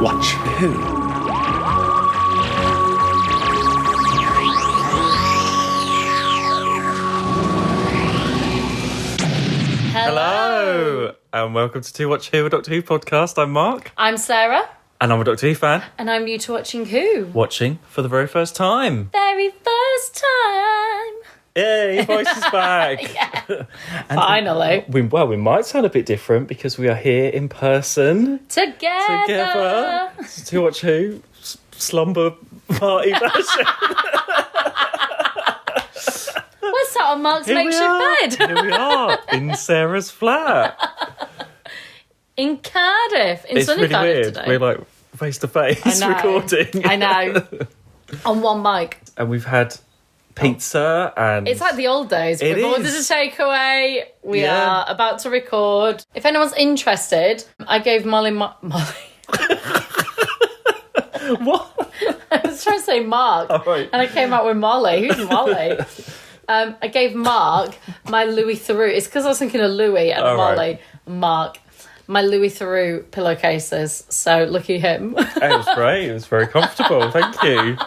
Watch Who? Hello, and welcome to Two Watch Who, a Doctor Who podcast. I'm Mark. I'm Sarah. And I'm a Doctor Who fan. And I'm new to watching Who. Watching for the very first time. Very first time. Yay, voice is back. Yeah. Finally. We might sound a bit different because we are here in person. Together. It's Two Watch Who, slumber party version. We're sat on Mark's makeshift bed. Here we are, in Sarah's flat. In Cardiff. In It's sunny really Cardiff weird. today. We're like face to face recording. I know. On one mic. And we've had pizza and... It's like the old days. It We've ordered a is. takeaway. We are about to record. If anyone's interested, I gave Molly... Molly. What? I was trying to say Mark. Oh, right. And I came out with Molly. Who's Molly? I gave Mark my Louis Theroux. It's because I was thinking of Louis and Molly. Right. Mark. My Louis Theroux pillowcases. So lucky him. It was great. It was very comfortable. Thank you.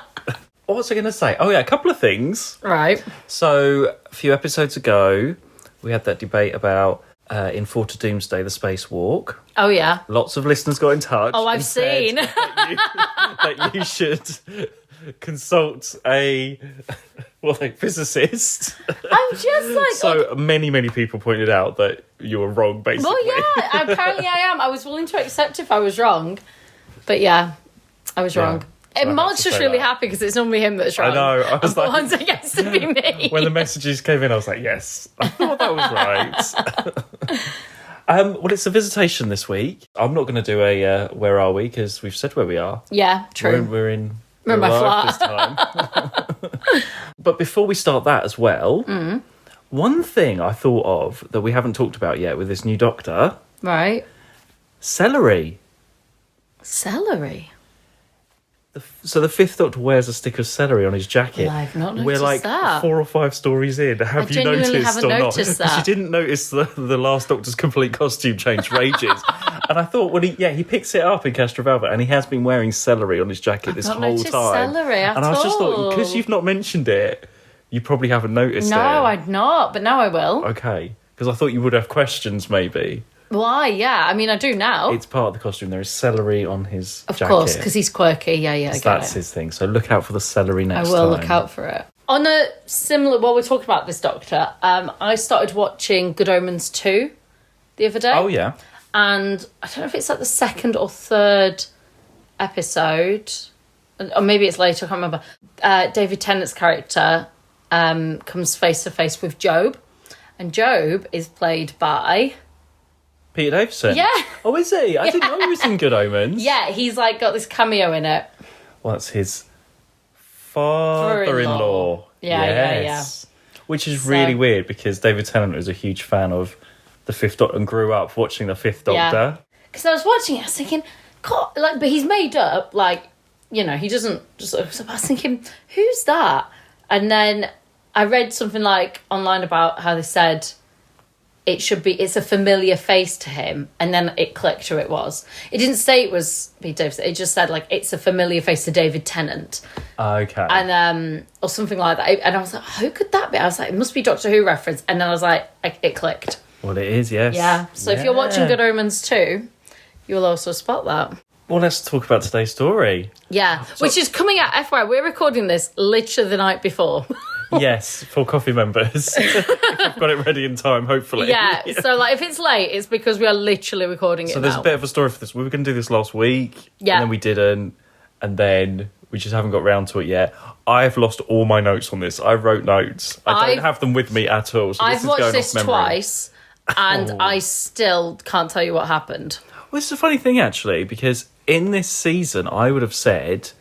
What was I going to say? Oh, yeah, a couple of things. Right. So, a few episodes ago, we had that debate about in Fort of Doomsday, the spacewalk. Oh, yeah. Lots of listeners got in touch. Oh, I've and said seen. that you should consult a physicist. I'm just like... So many people pointed out that you were wrong, basically. Well, yeah, apparently I am. I was willing to accept if I was wrong. But yeah, I was wrong. So And Mark's just really happy because it's normally him that's wrong. I know. I was the like, ones that gets to be me. when the messages came in, I was like, yes, I thought that was right. Well, it's a visitation this week. I'm not going to do a where are we, because we've said where we are. Yeah, true. We're in We're my alive flat. this time. But before we start that as well, one thing I thought of that we haven't talked about yet with this new Doctor, Right. celery. Celery. So the fifth Doctor wears a stick of celery on his jacket. Well, I've not noticed We're like that. 4 or 5 stories in. Have you genuinely noticed haven't or not? noticed Because you that. didn't notice the last Doctor's complete costume change for ages. And I thought, well, he picks it up in Castra Velvet, and he has been wearing celery on his jacket this not whole noticed time. celery at and I was just thought, all. because you've not mentioned it, you probably haven't noticed it. No, I'd not, but now I will. Okay, because I thought you would have questions, maybe. Why? Yeah, I mean, I do now. It's part of the costume. There is celery on his jacket. Of course, because he's quirky. Yeah, I get That's it. his thing. So look out for the celery next I time. will look out for it. On a similar, while we're talking about this Doctor, I started watching Good Omens 2 the other day. Oh, yeah. And I don't know if it's like the second or third episode, or maybe it's later, I can't remember. David Tennant's character comes face to face with Job. And Job is played by... Peter Davison? Yeah. Oh, is he? I didn't know he was in Good Omens. Yeah, he's like got this cameo in it. Well, that's his father-in-law. Yeah, yes. Which is really weird because David Tennant was a huge fan of the Fifth Doctor and grew up watching the Fifth Doctor. Because I was watching it, I was thinking, God, like, but he's made up, like, you know, he doesn't just. I was thinking, who's that? And then I read something like online about how they said it's a familiar face to him, and then it clicked who it was. It didn't say it was Pete Davison. It just said like it's a familiar face to David Tennant. Okay. And or something like that. And I was like, who could that be? I was like, it must be Doctor Who reference. And then I was like, it clicked. Well, it is, yes. Yeah. So if you're watching Good Omens 2, you'll also spot that. Well, let's talk about today's story. Yeah, which is coming out, FYI, we're recording this literally the night before. Yes, for coffee members. If I've got it ready in time, hopefully. Yeah, so like if it's late, it's because we are literally recording it So there's now. a bit of a story for this. We were going to do this last week, Yeah. and then we didn't, and then we just haven't got round to it yet. I've lost all my notes on this. I wrote notes. I don't have them with me at all. So I've this is watched going this off memory. twice, and I still can't tell you what happened. Well, it's a funny thing, actually, because in this season, I would have said,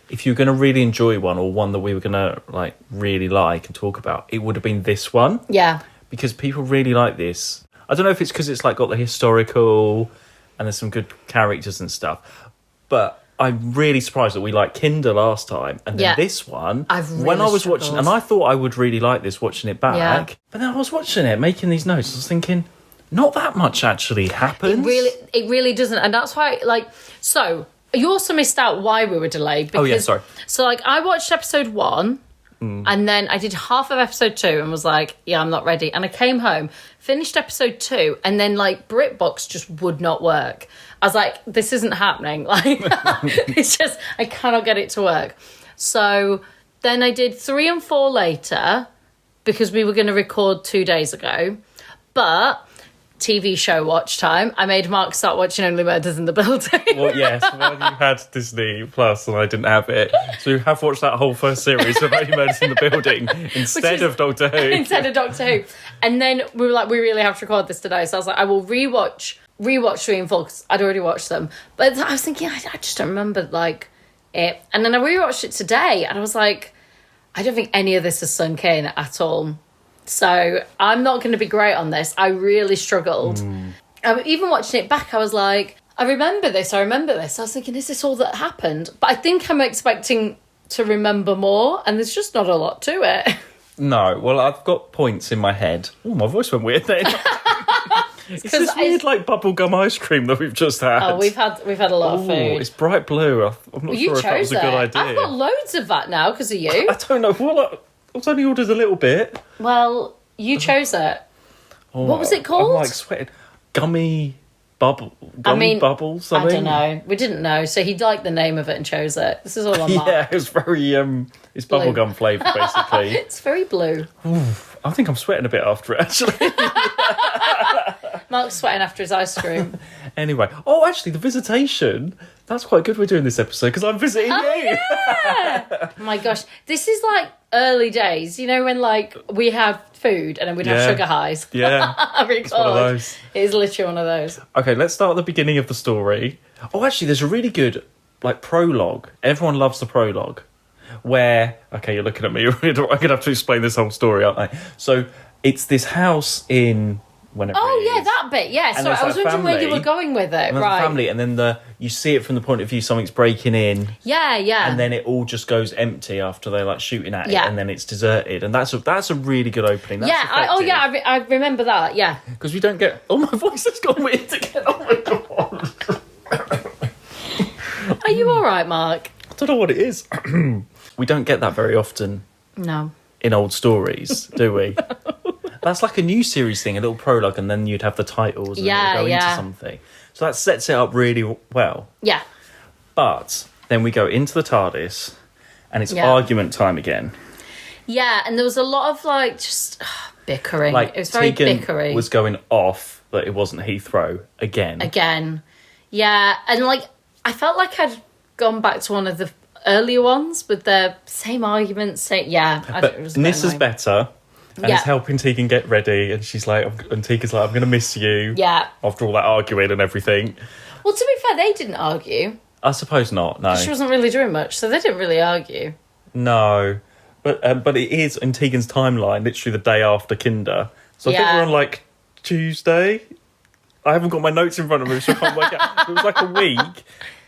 if you're going to really enjoy one, or one that we were going to like really like and talk about, it would have been this one. Yeah. Because people really like this. I don't know if it's because it's like got the historical and there's some good characters and stuff, but I'm really surprised that we liked Kinder last time, and then this one, when I was watching, and I thought I would really like this watching it back, but then I was watching it, making these notes, I was thinking, not that much actually happens. It really doesn't, and that's why, like, so you also missed out why we were delayed. Because, Oh, yeah, sorry. So, like, I watched episode 1, and then I did half of episode 2 and was like, yeah, I'm not ready. And I came home, finished episode 2, and then, like, BritBox just would not work. I was like, this isn't happening. Like, it's just, I cannot get it to work. So then I did 3 and 4 later because we were going to record 2 days ago. But TV show watch time. I made Mark start watching Only Murders in the Building. Well, yes, well, you had Disney Plus and I didn't have it. So you have watched that whole first series of Only Murders in the Building instead of Doctor Who. Instead of Doctor Who. And then we were like, we really have to record this today. So I was like, I will rewatch 3 and 4 because I'd already watched them. But I was thinking, I just don't remember, like, it. And then I rewatched it today and I was like, I don't think any of this has sunk in at all. So I'm not going to be great on this. I really struggled. Even watching it back, I was like, I remember this. I was thinking, is this all that happened? But I think I'm expecting to remember more, and there's just not a lot to it. No, well, I've got points in my head. Oh, my voice went weird then. It's this weird, like, bubblegum ice cream that we've just had. Oh, we've had a lot of food. It's bright blue. I'm not sure if that was a good idea. I've got loads of that now because of you. I don't know. Well, I was only ordered a little bit. Well, you chose it. Oh, What was it called? I'm, like, sweating. Gummy bubbles, I don't know. We didn't know, so he liked the name of it and chose it. This is all on Mark. Yeah, it was very, it's bubblegum flavour, basically. It's very blue. I think I'm sweating a bit after it, actually. Mark's sweating after his ice cream. Anyway. Oh, actually, the Visitation. That's quite good we're doing this episode, because I'm visiting you. Yeah! Oh my gosh. This is like early days, you know, when like we have food and then we'd have sugar highs. Yeah. It's one of those. It is literally one of those. Okay, let's start at the beginning of the story. Oh, actually, there's a really good, like, prologue. Everyone loves the prologue. Where, okay, you're looking at me. I'm going to have to explain this whole story, aren't I? So, it's this house in... Whenever that bit, yeah. Sorry, I was wondering where you were going with it, right? Family, and then you see it from the point of view something's breaking in. Yeah. And then it all just goes empty after they're like shooting at it, Yeah. and then it's deserted, and that's a really good opening. That's I remember that. Yeah, because we don't get. Oh, my voice has gone weird again. Oh my god. Are you all right, Mark? I don't know what it is. We don't get that very often. No. In old stories, do we? That's like a new series thing, a little prologue, and then you'd have the titles and it would go into something. So that sets it up really well. Yeah. But then we go into the TARDIS, and it's argument time again. Yeah, and there was a lot of like just bickering. Like, it was very Tegan bickering. Was going off that it wasn't Heathrow again. Yeah, and like I felt like I'd gone back to one of the earlier ones with the same arguments. But Nissa's better. And it's helping Tegan get ready, and she's like, and Tegan's like, I'm going to miss you. Yeah. After all that arguing and everything. Well, to be fair, they didn't argue. I suppose not, no. She wasn't really doing much, so they didn't really argue. No. But it is in Tegan's timeline, literally the day after Kinder. So I think we're on like Tuesday. I haven't got my notes in front of me, so I can't work out. It was like a week.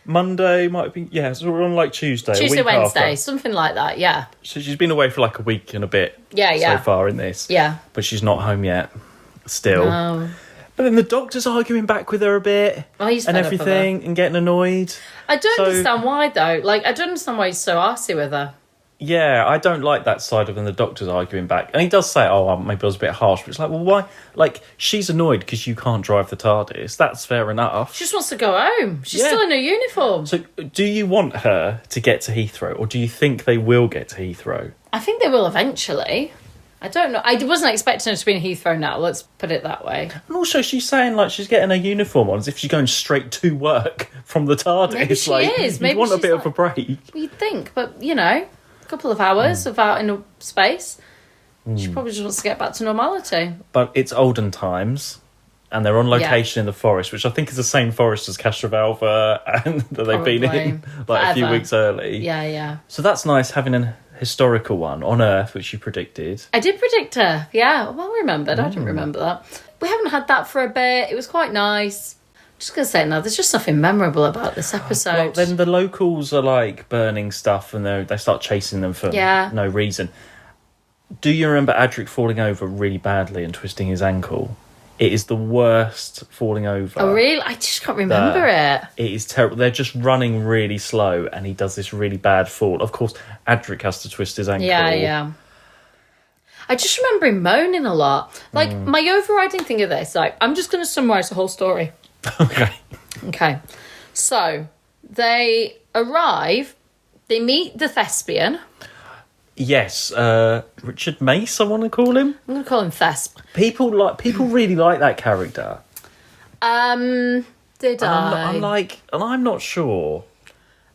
Monday might have been, so we're on like Tuesday, Wednesday, after. Something like that, yeah. So she's been away for like a week and a bit so far in this. Yeah. But she's not home yet, still. No. But then the doctor's arguing back with her a bit he's and everything and getting annoyed. I don't understand why, though. Like, I don't understand why he's so arsey with her. Yeah, I don't like that side of when the doctor's arguing back. And he does say, maybe I was a bit harsh. But it's like, well, why? Like, she's annoyed because you can't drive the TARDIS. That's fair enough. She just wants to go home. She's still in her uniform. So do you want her to get to Heathrow, or do you think they will get to Heathrow? I think they will eventually. I don't know. I wasn't expecting her to be in Heathrow now. Let's put it that way. And also, she's saying, like, she's getting her uniform on as if she's going straight to work from the TARDIS. Maybe she is. Maybe you want a bit of a break. You'd think, but, you know... couple of hours of out in a space. She probably just wants to get back to normality. But it's olden times, and they're on location in the forest, which I think is the same forest as Castrovalva and that they've been in like a few weeks early. Yeah. So that's nice having a historical one on Earth, which you predicted. I did predict her. Yeah, well remembered. I didn't remember that. We haven't had that for a bit. It was quite nice. Just gonna say, no, there's just nothing memorable about this episode. Well, then the locals are like burning stuff, and they start chasing them for no reason. Do you remember Adric falling over really badly and twisting his ankle It is the worst falling over. Oh, really? I just can't remember it. It is terrible. They're just running really slow, and he does this really bad fall. Of course, Adric has to twist his ankle. Yeah. I just remember him moaning a lot. Like, my overriding thing of this, like, I'm just going to summarise the whole story. Okay. So, they arrive, they meet the thespian. Yes, Richard Mace, I want to call him. I'm going to call him Thesp. People really like that character. Did I? I'm not sure.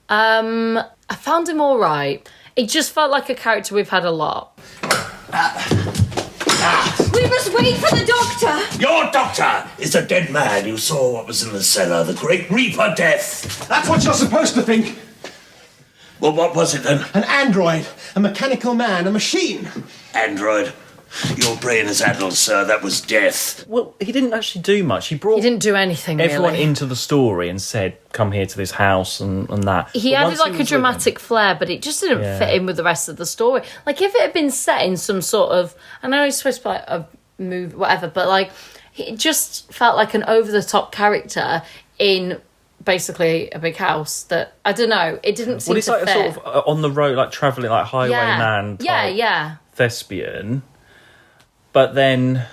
I found him all right. It just felt like a character we've had a lot. We must wait for the doctor! Your doctor is a dead man who saw what was in the cellar, the Great Reaper Death. That's what you're supposed to think. Well, what was it then? An android, a mechanical man, a machine. Android. Your brain is addled, sir. That was death. Well, he didn't actually do much. He didn't do anything, everyone really. into the story and said, come here to this house and that. He added like a dramatic flair, but it just didn't fit in with the rest of the story. Like, if it had been set in some sort of... I know he's supposed to be like a movie, whatever, but like, it just felt like an over-the-top character in... basically a big house that I don't know. It didn't seem to fit. Well, it's like a sort of on the road, like travelling, like highwayman type thespian. But then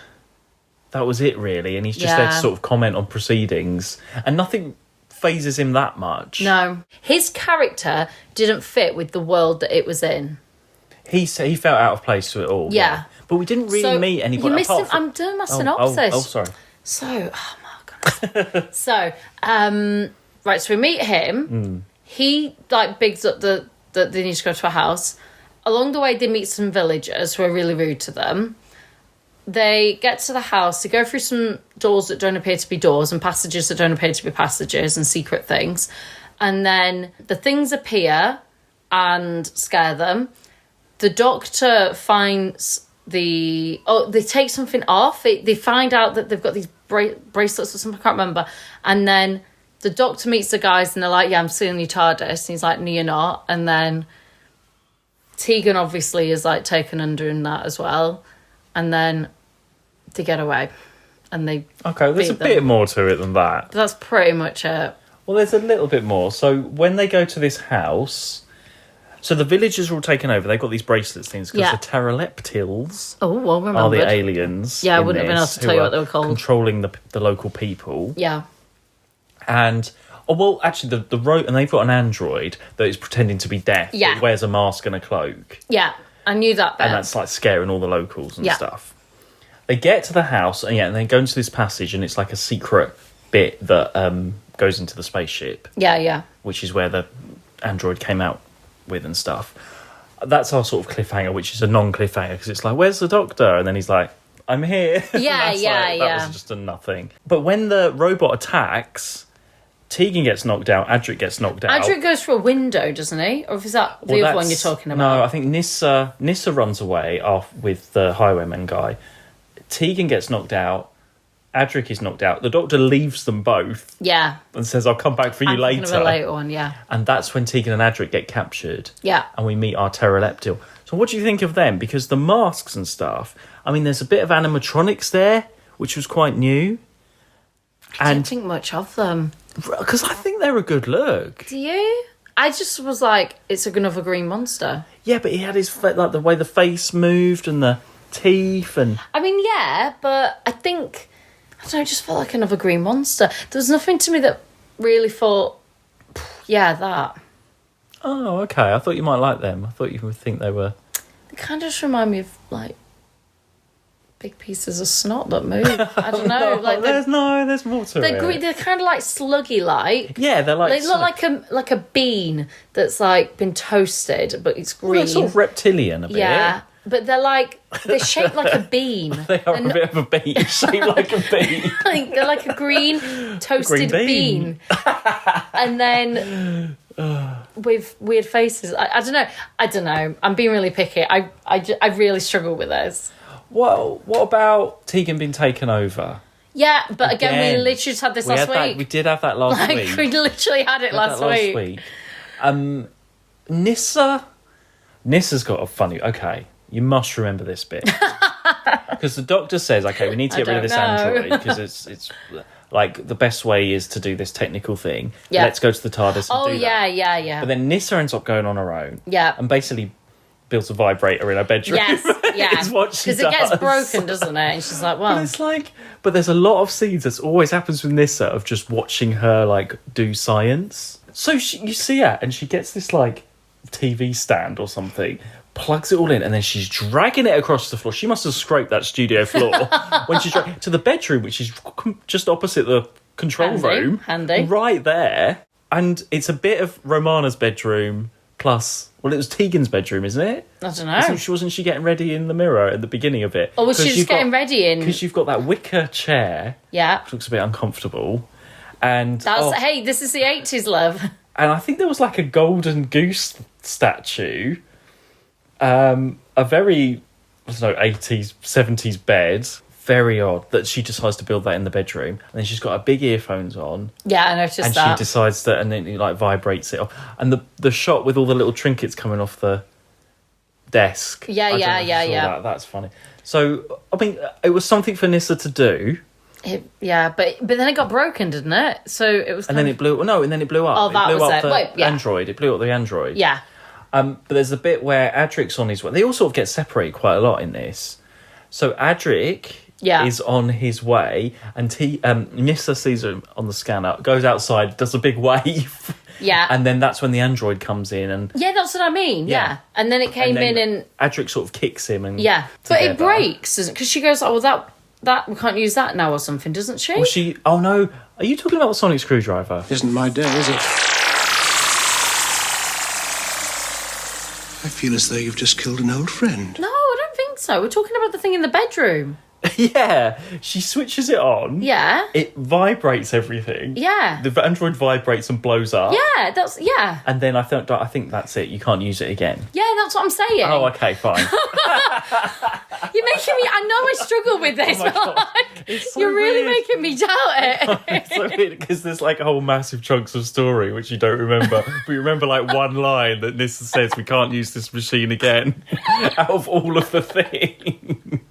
that was it, really, and he's just there to sort of comment on proceedings, and nothing phases him that much. No, his character didn't fit with the world that it was in. He felt out of place to it all. Yeah, but we didn't really meet anybody. You missed him. I'm doing my synopsis. Oh, sorry. So, oh my goodness. So, right, so we meet him. He, like, bigs up that they need to go to a house. Along the way, they meet some villagers who are really rude to them. They get to the house, they go through some doors that don't appear to be doors and passages that don't appear to be passages and secret things. And then the things appear and scare them. The doctor finds they take something off. They find out that they've got these bracelets or something, I can't remember. And then the doctor meets the guys and they're like, yeah, I'm stealing your TARDIS. And he's like, no, you're not. And then Tegan obviously is like taken under in that as well. And then they get away. And they there's a bit more to it than that. That's pretty much it. Well, there's a little bit more. So when they go to this house... So the villagers are all taken over. They've got these bracelets things because the pteroleptils are the aliens. Yeah, I wouldn't have been able to tell you what they were called. Controlling the local people. Yeah. And actually, and they've got an android that is pretending to be deaf. Yeah. That wears a mask and a cloak. Yeah, I knew that bit. And that's like scaring all the locals and stuff. They get to the house and they go into this passage and it's like a secret bit that goes into the spaceship. Yeah. Which is where the android came out with and stuff. That's our sort of cliffhanger, which is a non-cliffhanger because it's like, where's the doctor? And then he's like, I'm here. Yeah. That was just a nothing. But when the robot attacks, Tegan gets knocked out, Adric gets knocked out. Adric goes through a window, doesn't he? Or is that the other one you're talking about? No, I think Nissa runs away off with the highwayman guy. Tegan gets knocked out. Adric is knocked out. The doctor leaves them both. Yeah. And says, I'll come back for you later. Of a later one, yeah. And that's when Tegan and Adric get captured. Yeah. And we meet our pteroleptil. So what do you think of them? Because the masks and stuff, I mean, there's a bit of animatronics there, which was quite new. I don't think much of them. Because I think they're a good look. Do you? I just was like, it's another green monster. Yeah, but he had his, like, the way the face moved and the teeth and... I mean, yeah, but I think... I don't know, it just felt like another green monster. There was nothing to me that really thought, yeah, that. Oh, okay. I thought you might like them. I thought you would think they were... They kind of just remind me of, like, big pieces of snot that move. I don't know. There's more to it. They're kind of like sluggy-like. Yeah, they're like... They look like a bean that's, like, been toasted, but it's green. Well, they're sort of reptilian a bit. Yeah. But they're shaped like a bean. They are a bit of a bean, shaped like a bean. They're like a green toasted bean. And then with weird faces. I don't know. I'm being really picky. I really struggle with this. Well, what about Tegan being taken over? Yeah, but again we literally just had this last week. We did have that last week. We literally had it last week. Nissa's got a funny... Okay, you must remember this bit. Because the doctor says, okay, we need to get rid of this android because it's like the best way is to do this technical thing. Yeah. Let's go to the TARDIS and do that. yeah. But then Nyssa ends up going on her own. Yeah. And basically builds a vibrator in her bedroom. Yes, yeah. Is what she does. Because it gets broken, doesn't it? And she's like, well. But it's like, but there's a lot of scenes that always happens with Nyssa of just watching her like do science. So you see her and she gets this like TV stand or something, plugs it all in, and then she's dragging it across the floor. She must have scraped that studio floor when she's to the bedroom, which is just opposite the control room. Handy. Right there. And it's a bit of Romana's bedroom plus, well, it was Tegan's bedroom, isn't it? I don't know. Wasn't she getting ready in the mirror at the beginning of it? Or was she just getting ready in? Because you've got that wicker chair. Yeah. Which looks a bit uncomfortable. And hey, this is the 80s, love. And I think there was like a golden goose statue. A very, I don't know, 80s, 70s bed. Very odd that she decides to build that in the bedroom. And then she's got her big earphones on. Yeah, I noticed that. And she decides that, and then it like vibrates it off. And the shot with all the little trinkets coming off the desk. Yeah. That's funny. So, I mean, it was something for Nyssa to do. But then it got broken, didn't it? So it was. And then it blew. No, and then it blew up. Oh, that blew was up it. the android. It blew up the android. Yeah. But there's a bit where Adric's on his way. They all sort of get separated quite a lot in this. So Adric is on his way, and Nyssa sees him on the scanner, goes outside, does a big wave. Yeah. And then that's when the android comes in and... Yeah, that's what I mean, yeah. And then it came in and... Adric sort of kicks him and... Yeah. But it breaks, doesn't it? Because she goes, oh, well, that we can't use that now or something, doesn't she? Well, she... Oh, no. Are you talking about the sonic screwdriver? Isn't my day, is it? I feel as though you've just killed an old friend. No, I don't think so. We're talking about the thing in the bedroom. Yeah. She switches it on. Yeah. It vibrates everything. Yeah. The android vibrates and blows up. Yeah, yeah. And then I think that's it. You can't use it again. Yeah, that's what I'm saying. Oh, okay, fine. You're making me... I know I struggle with this, but like, so you're really weird. making me doubt it. It's so weird because there's like whole massive chunks of story which you don't remember. But you remember like one line that Nyssa says, we can't use this machine again, out of all of the things.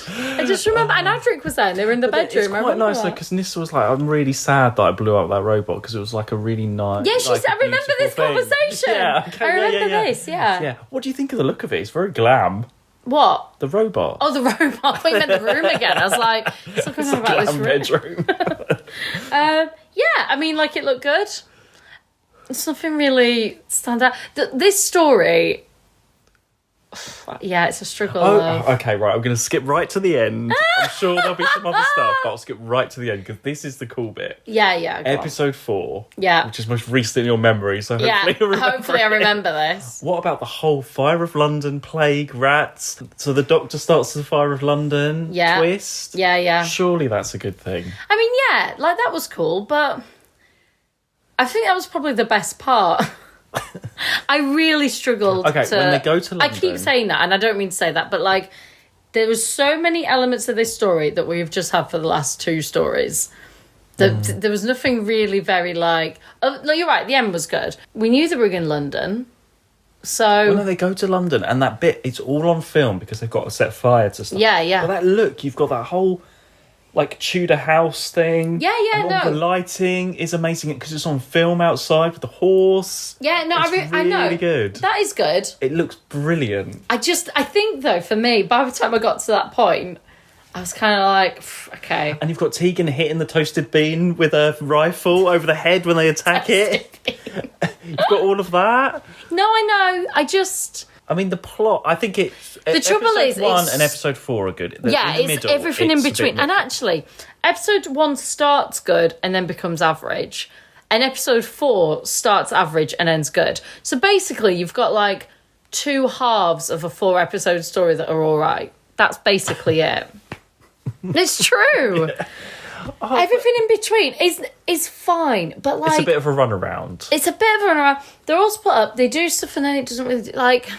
I just remember, and Adric was there, and they were in the bedroom. It's quite nice though, because Nyssa was like, I'm really sad that I blew up that robot, because it was like a really nice... Yeah, she said, I remember this conversation. Yeah, okay, I remember this, yeah. What do you think of the look of it? It's very glam. What? The robot. Oh, the robot. I thought you meant the room again. I was like, what's going on about this room? Bedroom. Yeah, I mean, like, it looked good. There's nothing really stand out. This story... Yeah, it's a struggle. Okay, right. I'm going to skip right to the end. I'm sure there'll be some other stuff, but I'll skip right to the end because this is the cool bit. Yeah. Episode 4. Yeah. Which is most recent in your memory, so hopefully I remember this. What about the whole Fire of London, plague, rats? So the Doctor starts the Fire of London twist. Yeah. Surely that's a good thing. I mean, yeah, like that was cool, but I think that was probably the best part. I really struggled when they go to London... I keep saying that, and I don't mean to say that, but like, there was so many elements of this story that we've just had for the last 2 stories. There was nothing really very like... Oh, no, you're right, the end was good. We knew they were in London, so... Well, no, they go to London, and that bit, it's all on film because they've got to set fire to stuff. Yeah. But that look, you've got that whole... like Tudor house thing. Yeah, and all the lighting is amazing because it's on film outside with the horse. Yeah, no, I know. Really good. That is good. It looks brilliant. I think though, for me, by the time I got to that point, I was kind of like, okay. And you've got Tegan hitting the toasted bean with a rifle over the head when they attack it. You've got all of that. No, I know. I mean, the plot, I think it's... The trouble is... Episode 1 and episode 4 are good. It's everything in between. And actually, episode 1 starts good and then becomes average. And episode 4 starts average and ends good. So basically, you've got like 2 halves of a 4-episode story that are all right. That's basically it. It's true. Yeah. Everything in between is fine, but like... It's a bit of a runaround. They're all split up, they do stuff and then it doesn't really, like...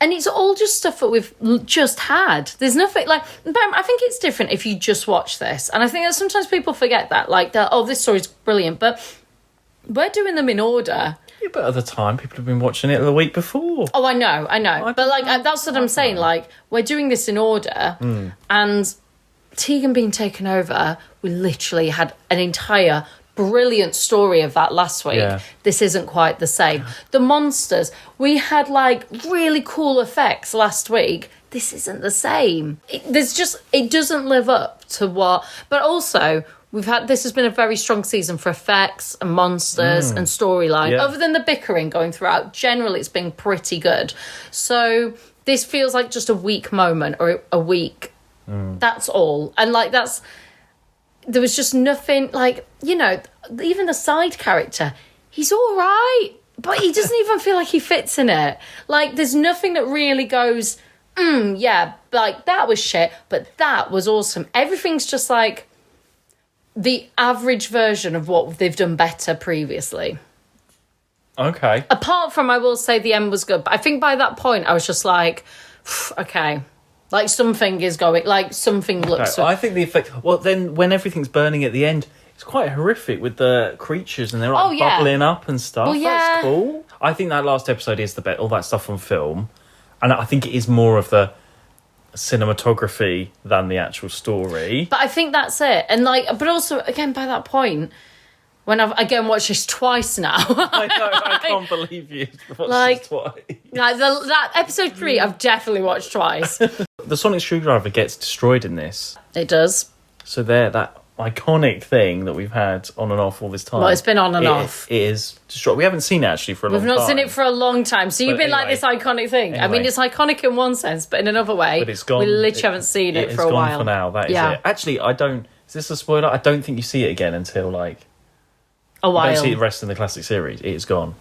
And it's all just stuff that we've just had. There's nothing, like... I think it's different if you just watch this. And I think that sometimes people forget that, like, this story's brilliant, but we're doing them in order. Yeah, but at the time, people have been watching it the week before. Oh, I know. But, like, that's what I'm saying. Like, we're doing this in order, and Tegan being taken over, we literally had an entire brilliant story of that last week. Yeah. This isn't quite the same. The monsters, we had, like, really cool effects last week. This isn't the same. It doesn't live up to what... But also... This has been a very strong season for effects and monsters and storyline. Yeah. Other than the bickering going throughout, generally it's been pretty good. So this feels like just a weak moment or a week. That's all. And like there was just nothing like, you know, even the side character, he's all right, but he doesn't even feel like he fits in it. Like there's nothing that really goes, yeah, like that was shit, but that was awesome. Everything's just like the average version of what they've done better previously. Okay. Apart from, I will say, the end was good. But I think by that point, I was just like, okay. Like, something is going... Like, something looks... Okay. I think the effect... Well, then, when everything's burning at the end, it's quite horrific with the creatures and they're, like, bubbling up and stuff. Well, yeah. That's cool. I think that last episode is the best. All that stuff on film. And I think it is more of the cinematography than the actual story. But I think that's it. And like, but also again by that point, when I've again watched this twice now, I know, I can't believe you watched like, this twice. Like that episode 3, I've definitely watched twice. The sonic screwdriver gets destroyed in this. It does. So there, that iconic thing that we've had on and off all this time. Well, it's been on and off. It is destroyed. We haven't seen it actually for a long time. We've not seen it for a long time. So you've been anyway, like this iconic thing. I mean, it's iconic in one sense, but in another way, but it's gone, we literally haven't seen it for a while. It's gone for now. That is it. Actually, I don't... Is this a spoiler? I don't think you see it again until like... A while. You don't see the rest in the classic series. It is gone.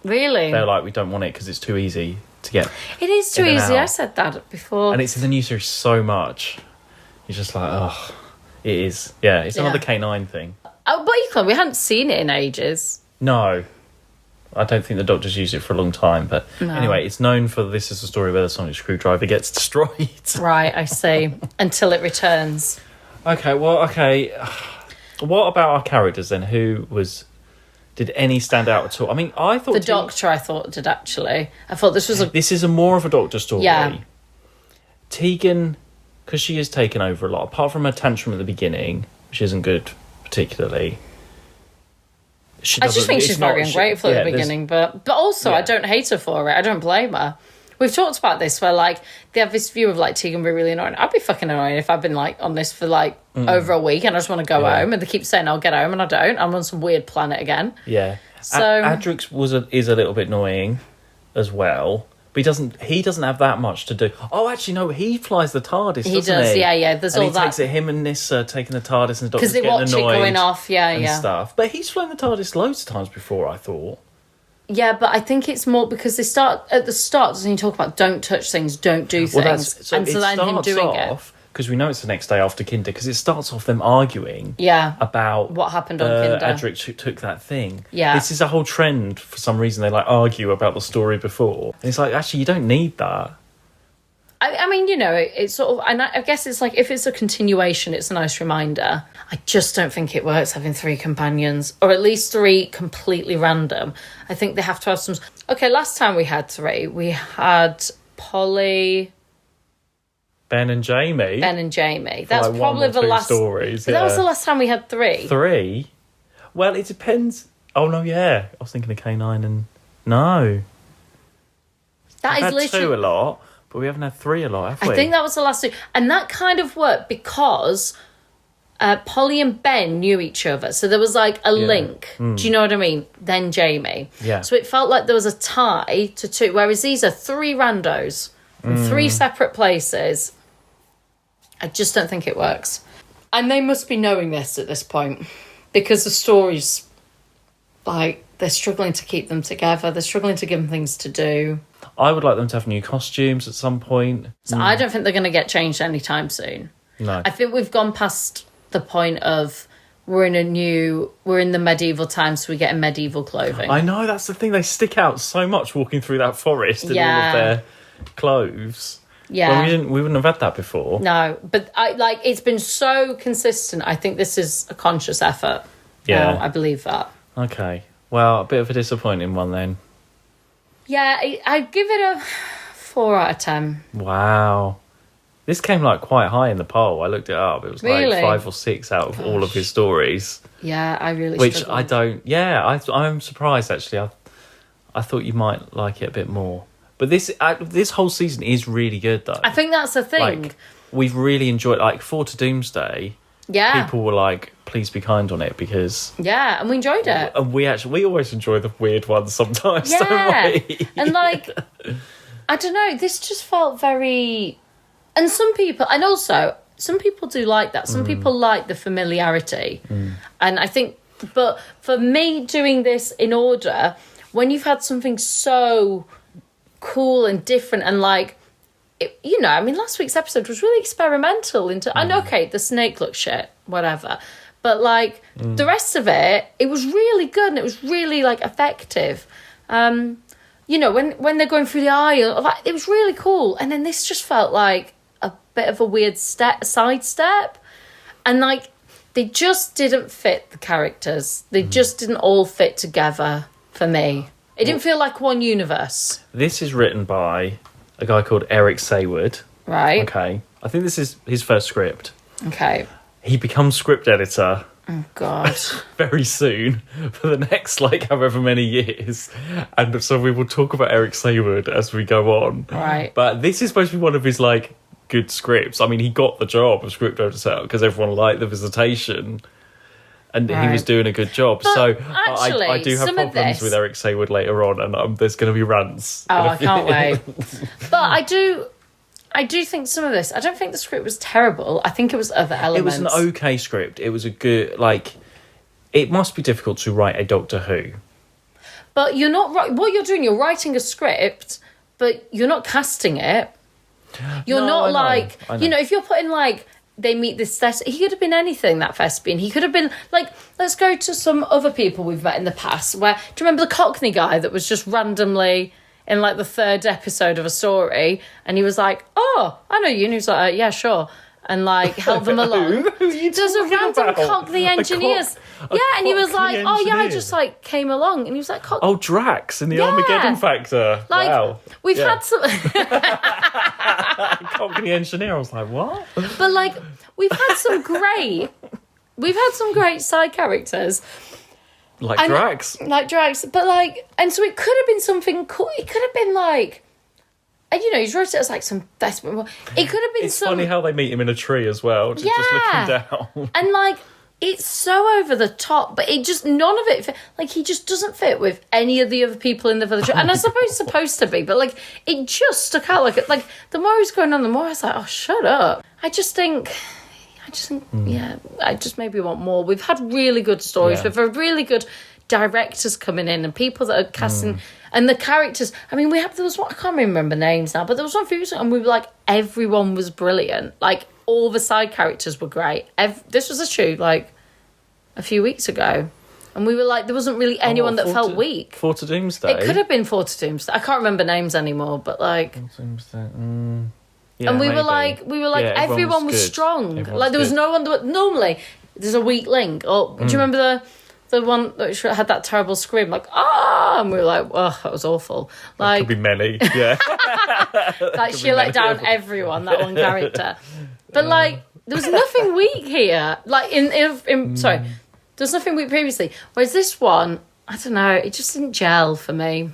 Really? They're like, we don't want it because it's too easy to get. It is too easy. I said that before. And it's in the new series so much. You're just like, oh... It is. Yeah, it's another K9 thing. Oh, but equally, we hadn't seen it in ages. No. I don't think the Doctor's used it for a long time. But anyway, it's known for this is a story where the sonic screwdriver gets destroyed. Right, I see. Until it returns. Okay. What about our characters then? Did any stand out at all? I mean, I thought... The Doctor, I thought, did actually. I thought this was a... This is more of a Doctor story. Yeah. Tegan... Because she is taken over a lot, apart from her tantrum at the beginning, which isn't good particularly. I just think she's very ungrateful at the beginning, but also I don't hate her for it. I don't blame her. We've talked about this where like they have this view of like Tegan be really annoying. I'd be fucking annoying if I've been like on this for like over a week and I just want to go home and they keep saying I'll get home and I don't. I'm on some weird planet again. Yeah. So Adrix is a little bit annoying as well. But he doesn't have that much to do. Oh, actually, no, he flies the TARDIS, doesn't he? He does, yeah. There's and all that. He takes it, him and Nissa taking the TARDIS and the Doctor's getting annoyed. Because they watch it going off, and stuff. But he's flown the TARDIS loads of times before, I thought. Yeah, but I think it's more because at the start, doesn't he talk about don't touch things, don't do things? So then him doing it. Because we know it's the next day after Kinder, because it starts off them arguing about what happened on Kinder. Adric took that thing. Yeah. This is a whole trend. For some reason, they like argue about the story before. And it's like, actually, you don't need that. I mean, you know, it's sort of... And I guess it's like, if it's a continuation, it's a nice reminder. I just don't think it works having 3 companions, or at least 3 completely random. I think they have to have some... Okay, last time we had 3, we had Polly... Ben and Jamie. That's like probably the last stories. That was the last time we had 3. 3? Well, it depends. Oh no, yeah. I was thinking of K9 and no. That We've is had literally 2 a lot, but we haven't had 3 a lot, have we? I think that was the last 2, and that kind of worked because Polly and Ben knew each other, so there was like a link. Do you know what I mean? Then Jamie. Yeah. So it felt like there was a tie to 2, whereas these are 3 randos from 3 separate places. I just don't think it works. And they must be knowing this at this point because the stories, like, they're struggling to keep them together. They're struggling to give them things to do. I would like them to have new costumes at some point. So I don't think they're going to get changed anytime soon. No. I think we've gone past the point of we're in the medieval times, so we get medieval clothing. I know, that's the thing. They stick out so much walking through that forest in all of their clothes. Yeah. Well, we wouldn't have had that before. No, but it's been so consistent. I think this is a conscious effort. Yeah. I believe that. Okay. Well, a bit of a disappointing one then. Yeah, I'd give it a 4 out of 10. Wow. This came like quite high in the poll. I looked it up. It was Really? like 5 or 6 out of all of his stories. Yeah, I really Which struggled. I don't... Yeah, I'm surprised, actually. I thought you might like it a bit more. But this whole season is really good, though. I think that's the thing. Like, we've really enjoyed... Like, 4 to Doomsday, yeah. people were like, please be kind on it, because... Yeah, and we enjoyed it. And we always enjoy the weird ones sometimes, Yeah. don't we? And like, I don't know, this just felt very... And some people do like that. Some people like the familiarity. And I think, but for me doing this in order, when you've had something so cool and different and like, last week's episode was really experimental and okay, the snake looks shit, whatever. But like the rest of it was really good and it was really like effective. When they're going through the aisle, like, it was really cool. And then this just felt like a bit of a weird sidestep. And like, they just didn't fit the characters. They just didn't all fit together for me. It didn't feel like one universe. This is written by a guy called Eric Sayward. Right. Okay. I think this is his first script. Okay. He becomes script editor Oh, God. very soon for the next, like, however many years. And so we will talk about Eric Sayward as we go on. Right. But this is supposed to be one of his, like, good scripts. I mean, he got the job of script editor because everyone liked The Visitation. And he was doing a good job. But so actually, I do have some of problems this- with Eric Sayward later on. And there's going to be rants. Oh, I can't wait. But I do think some of this, I don't think the script was terrible. I think it was other It elements. was an okay script. It was a good, like... It must be difficult to write a Doctor Who. But you're not right. What you're doing, you're writing a script, but you're not casting it. You're No, not I know, like, I know. if you're putting like, they meet this he could have been anything, that thespian. He could have been like, let's go to some other people we've met in the past where, do you remember the Cockney guy that was just randomly in like the 3rd episode of a story and he was like, oh, I know you. And he was like, yeah, sure. And like help them along. Who are you There's a talking random about? Cockney engineers. A And he was like, Cockney oh yeah, I engineer. just like came along. And he was like, Oh, Drax in the Yeah. Armageddon Factor. like Wow. we've Yeah. had some Cockney engineer. I was like, what? but like we've had some great side characters Like And- Drax. like Drax, but like, and so it could have been something cool. It could have been like, and he's wrote it as like some desperate. It could have been It's some. funny how they meet him in a tree as well, just looking down. And like, it's so over the top, but it just, none of it, like, he just doesn't fit with any of the other people in the village. And I suppose it's supposed to be, but like, it just stuck out like the more he's going on, the more I was like, oh, shut up. I just think, yeah, I just maybe want more. We've had really good stories. Yeah. We've had really good directors coming in and people that are casting, and the characters. I mean, there was one, I can't remember names now, but there was one few, and we were like, everyone was brilliant. Like, all the side characters were great. This was a shoot like a few weeks ago, and we were like, there wasn't really anyone that felt weak. 4 to Doomsday. It could have been 4 to Doomsday. I can't remember names anymore, but like, Doomsday. Yeah, and we were maybe. like, Yeah, everyone was good. strong. Everyone Like, there was good. no one that normally there's a weak link. Or do you remember the one that had that terrible scream, like, ah, and we were like, oh, that was awful. Like, Could be many, yeah. like she let down everyone, that one character. But like, there was nothing weak here. Like sorry, there was nothing weak previously. Whereas this one, I don't know, it just didn't gel for me.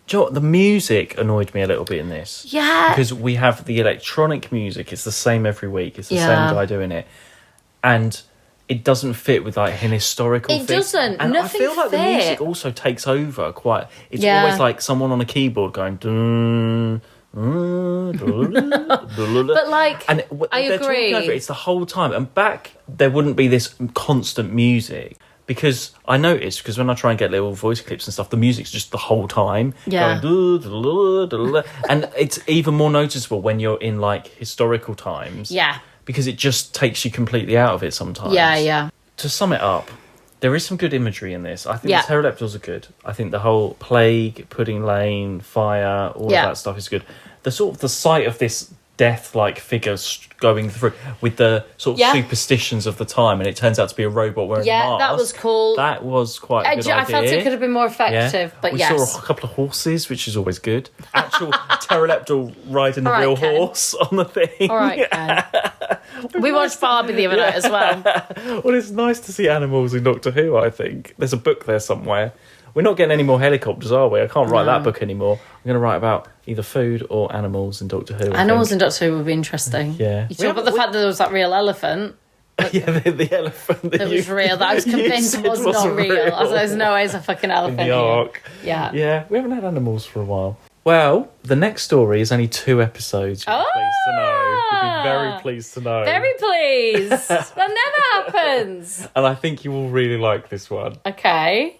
Do you know what? The music annoyed me a little bit in this. Yeah. Because we have the electronic music, it's the same every week, it's the Yeah. same guy doing it. And it doesn't fit with like an historical It thing. doesn't. And Nothing I feel like the fit. music also takes over quite. It's Yeah. always like someone on a keyboard going. Dun, But like, and I they're talking agree. over it, it's the whole time. And back, there wouldn't be this constant music. Because I noticed, because when I try and get little voice clips and stuff, the music's just the whole time. Yeah. Going, and it's even more noticeable when you're in like historical times. yeah, Because it just takes you completely out of it sometimes. yeah. To sum it up, there is some good imagery in this. I think Yeah. the pterodactyls are good. I think the whole plague, Pudding Lane, fire, all Yeah. of that stuff is good. The sort of the sight of this death-like figure going through with the sort of superstitions of the time, and it turns out to be a robot wearing a mask. That was cool. That was quite a good idea. I felt it could have been more effective, but we saw a couple of horses, which is always good. Actual pterodactyl riding a real horse on the thing. All right, Ken. We watched Barbie the other night as well. Well, it's nice to see animals in Doctor Who, I think. There's a book there somewhere. We're not getting any more helicopters, are we? I can't write that book anymore. I'm going to write about either food or animals in Doctor Who. Animals in Doctor Who would be interesting. Yeah. You talk about the fact that there was that real elephant. The elephant. That was real. That I was convinced was not real. I was like, there's no way it's a fucking elephant in the Ark. Yeah. Yeah, we haven't had animals for a while. Well, the next story is only 2 episodes. You'll be pleased to know. You'll be very pleased to know. Very pleased. That never happens. And I think you will really like this one. Okay.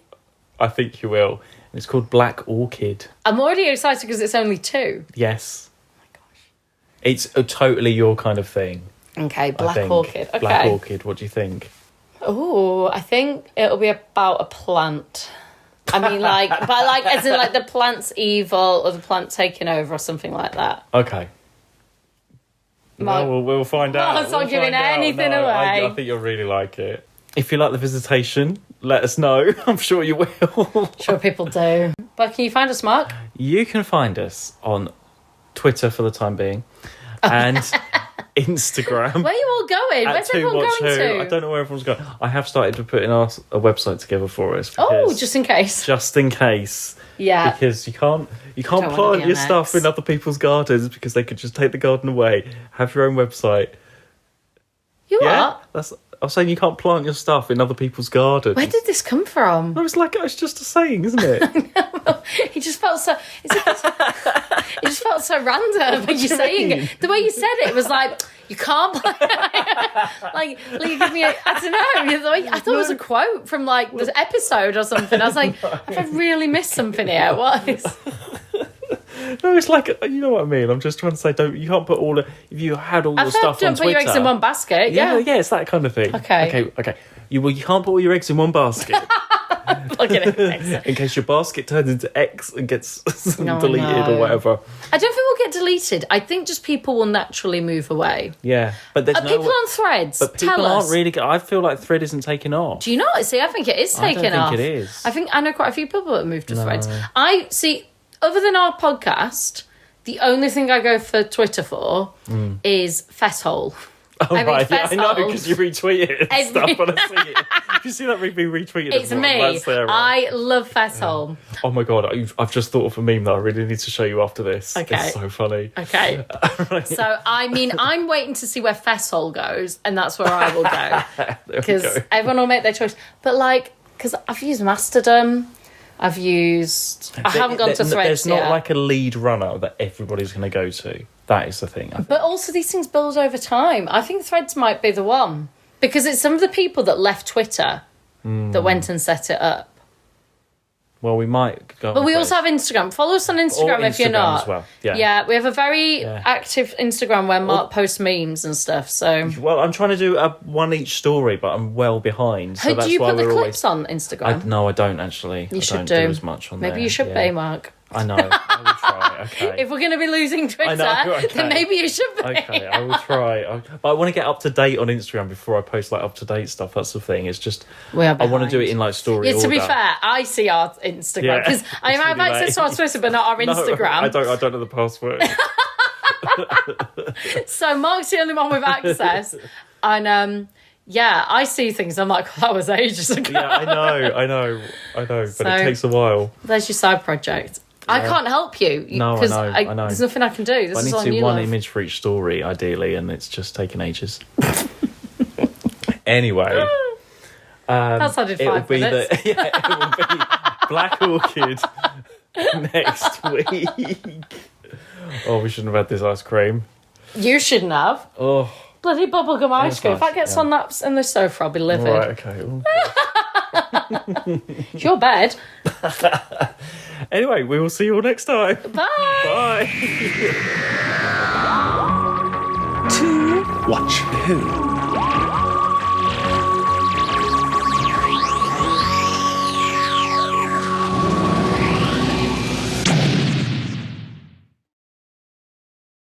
I think you will. It's called Black Orchid. I'm already excited because it's only 2. Yes. Oh my gosh. It's totally your kind of thing. Okay, Black Orchid. Okay. Black Orchid, what do you think? Oh, I think it'll be about a plant. I mean, as in the plant's evil or the plant taking over or something like that. Okay. Well, we'll find out. It's not giving anything away. I think you'll really like it. If you like The Visitation, let us know. I'm sure you will. Sure people do. But can you find us, Mark? You can find us on Twitter for the time being. And Instagram. Where are you all going? Where's everyone going to? I don't know where everyone's going. I have started to put in a website together for us. Just in case. Just in case. Yeah. Because you can't plant your stuff in other people's gardens because they could just take the garden away. Have your own website. You what? I was saying you can't plant your stuff in other people's gardens. Where did this come from? It's just a saying, isn't it? It just felt so. It just felt so random when you're saying it. The way you said it was like you can't. like you give me. I don't know. I thought it was a quote from the episode or something. I was like, have I really missed something here? What is? No, it's like, you know what I mean. I'm just trying to say, you can't put if you had all your stuff on Twitter. Don't put your eggs in one basket. Yeah, it's that kind of thing. Okay. You can't put all your eggs in one basket. Look at it. In case your basket turns into X and gets deleted or whatever. I don't think we'll get deleted. I think just people will naturally move away. Yeah, but there's people on Threads. But people aren't really. I feel like Thread isn't taking off. Do you not? See, I think it is taking off. I don't think it is. I know quite a few people that moved to Threads. I see. Other than our podcast, the only thing I go for Twitter for is Fesshole. Oh, right, yeah, I know, because you retweet it and stuff when I see it. If you see that being retweeted, it's me. I love Fesshole. Yeah. Oh my God, I've just thought of a meme that I really need to show you after this. Okay. It's so funny. Okay. Right. So, I'm waiting to see where Fesshole goes, and that's where I will go. Because everyone will make their choice. But, because I've used Mastodon. I haven't gone to Threads There's not yet. a lead runner that everybody's going to go to. That is the thing. But also these things build over time. I think Threads might be the one. Because it's some of the people that left Twitter that went and set it up. Well, we might go. But we also have Instagram. Follow us on Instagram if you're not. As well. Yeah. Yeah, we have a very active Instagram where Mark posts memes and stuff. So, well, I'm trying to do one each story, but I'm well behind. So do you put the clips on Instagram? No, I don't actually. You should do as much on there. Maybe you should be, Mark. I know. I will try. Okay. If we're going to be losing Twitter, then maybe you should be. Okay, I will try. But I want to get up to date on Instagram before I post up to date stuff. That's the thing. It's just I want to do it in story order. To be fair, I see our Instagram because I have access to our Twitter, but not our Instagram. No, I don't know the password. So Mark's the only one with access, and I see things. I'm like, that was ages ago. Yeah, I know. But it takes a while. There's your side project. Yeah. I can't help you. No, I know. There's nothing I can do. This I is need all to do you one love. image for each story, ideally, and it's just taken ages. Anyway. That's how I did 5 minutes. It will be Black Orchid next week. Oh, we shouldn't have had this ice cream. You shouldn't have. Oh. Bloody bubblegum ice cream. Nice. If that gets on the sofa, I'll be livid. Right, okay. It's your bed. Anyway, we will see you all next time. Bye. Bye. To watch who?